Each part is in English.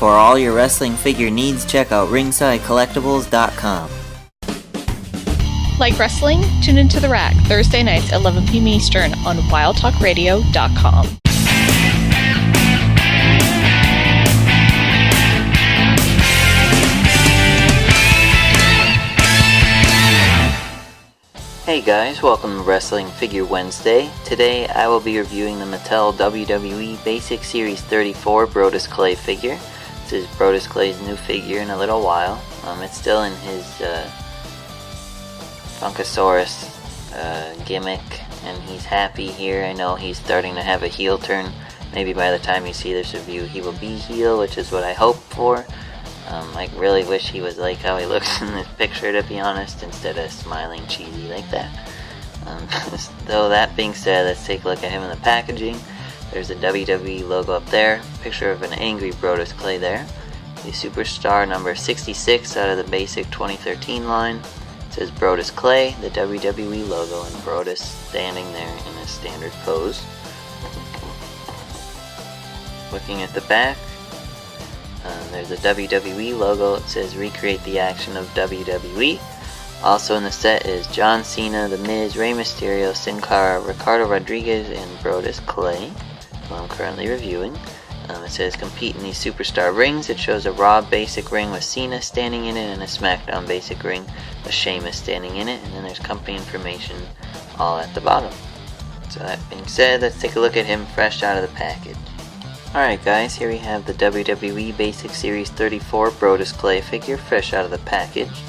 For all your wrestling figure needs, check out ringsidecollectibles.com. Like wrestling? Tune into The Rack Thursday nights at 11 p.m. Eastern on wildtalkradio.com. Hey guys, welcome to Wrestling Figure Wednesday. Today I will be reviewing the Mattel WWE Basic Series 34 Brodus Clay figure. This is Brodus Clay's new figure in a little while. It's still in his Funkasaurus gimmick, and he's happy here. I know he's starting to have a heel turn. Maybe by the time you see this review he will be heel, which is what I hope for. I really wish he was like how he looks in this picture, to be honest, instead of smiling cheesy like that. Though that being said, let's take a look at him in the packaging. There's the WWE logo up there, picture of an angry Brodus Clay there. The Superstar number 66 out of the basic 2013 line. It says Brodus Clay, the WWE logo, and Brodus standing there in a standard pose. Looking at the back, there's a WWE logo. It says recreate the action of WWE. Also in the set is John Cena, The Miz, Rey Mysterio, Sin Cara, Ricardo Rodriguez, and Brodus Clay, who I'm currently reviewing. It says compete in these Superstar rings. It shows a Raw basic ring with Cena standing in it and a SmackDown basic ring with Sheamus standing in it. And then there's company information all at the bottom. So that being said, let's take a look at him fresh out of the package. Alright guys, here we have the WWE Basic Series 34 Brodus Clay figure fresh out of the package.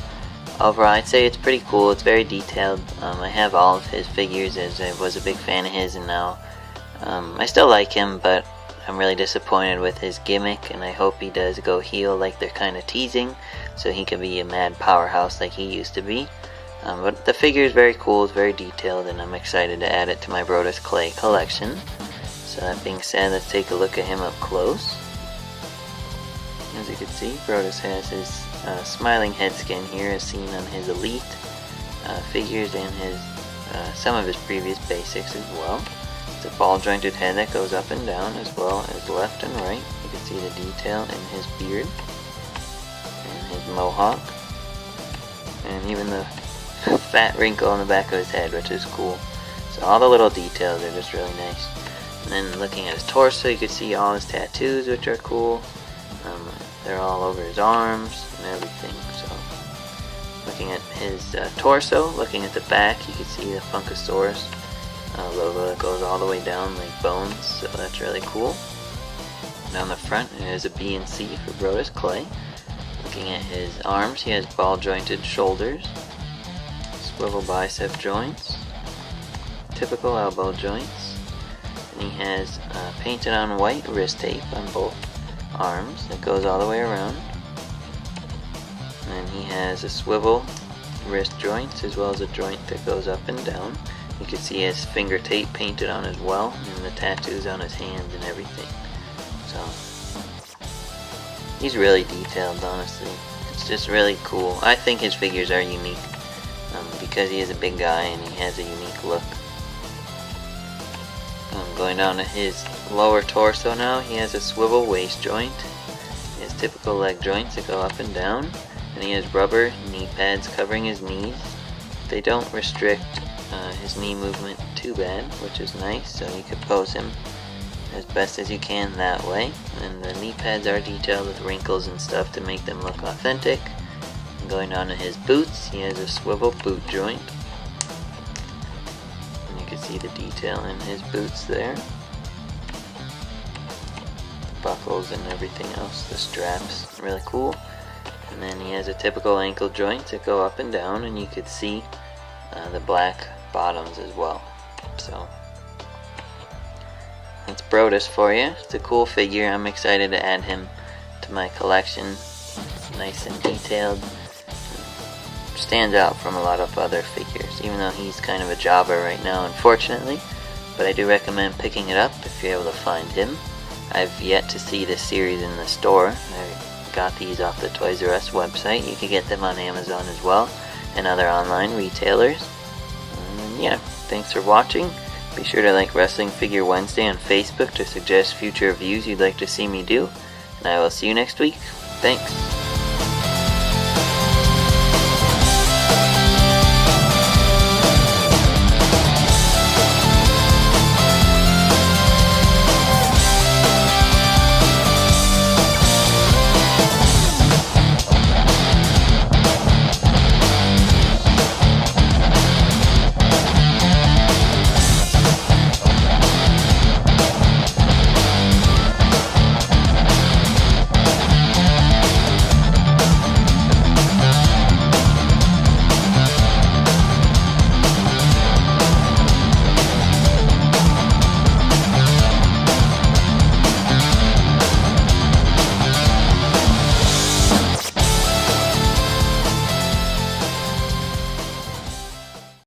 Overall, I'd say it's pretty cool. It's very detailed. I have all of his figures as I was a big fan of his, and now I still like him, but I'm really disappointed with his gimmick, and I hope he does go heel like they're kind of teasing, so he can be a mad powerhouse like he used to be. But the figure is very cool, it's very detailed, and I'm excited to add it to my Brodus Clay collection. So that being said, let's take a look at him up close. As you can see, Brodus has his smiling head skin here as seen on his Elite figures and his some of his previous basics as well. It's a ball jointed head that goes up and down as well as left and right. You can see the detail in his beard and his mohawk, and even the fat wrinkle on the back of his head, which is cool. So all the little details are just really nice. And then looking at his torso, you can see all his tattoos, which are cool. They're all over his arms and everything. So looking at his torso, looking at the back, you can see the Funkasaurus logo that goes all the way down like bones. So that's really cool. Down the front, there's a B and C for Brodus Clay. Looking at his arms, he has ball jointed shoulders, swivel bicep joints, typical elbow joints. And he has painted on white wrist tape on both arms that goes all the way around. And he has a swivel wrist joints as well as a joint that goes up and down. You can see his finger tape painted on as well, and the tattoos on his hands and everything. So he's really detailed, honestly. It's just really cool. I think his figures are unique because he is a big guy and he has a unique look. Going down to his lower torso now, he has a swivel waist joint. He has typical leg joints that go up and down, and he has rubber knee pads covering his knees. They don't restrict his knee movement too bad, which is nice, so you can pose him as best as you can that way. And the knee pads are detailed with wrinkles and stuff to make them look authentic. And going down to his boots, he has a swivel boot joint. You can see the detail in his boots there. Buckles and everything else, the straps, really cool. And then he has a typical ankle joint that go up and down, and you could see the black bottoms as well. So that's Brodus for you. It's a cool figure. I'm excited to add him to my collection. It's nice and detailed. Stands out from a lot of other figures, even though he's kind of a jobber right now, unfortunately. But I do recommend picking it up if you're able to find him. I've yet to see this series in the store. I got these off the Toys R Us website. You can get them on Amazon as well, and other online retailers. And yeah, thanks for watching. Be sure to like Wrestling Figure Wednesday on Facebook to suggest future reviews you'd like to see me do. And I will see you next week. Thanks.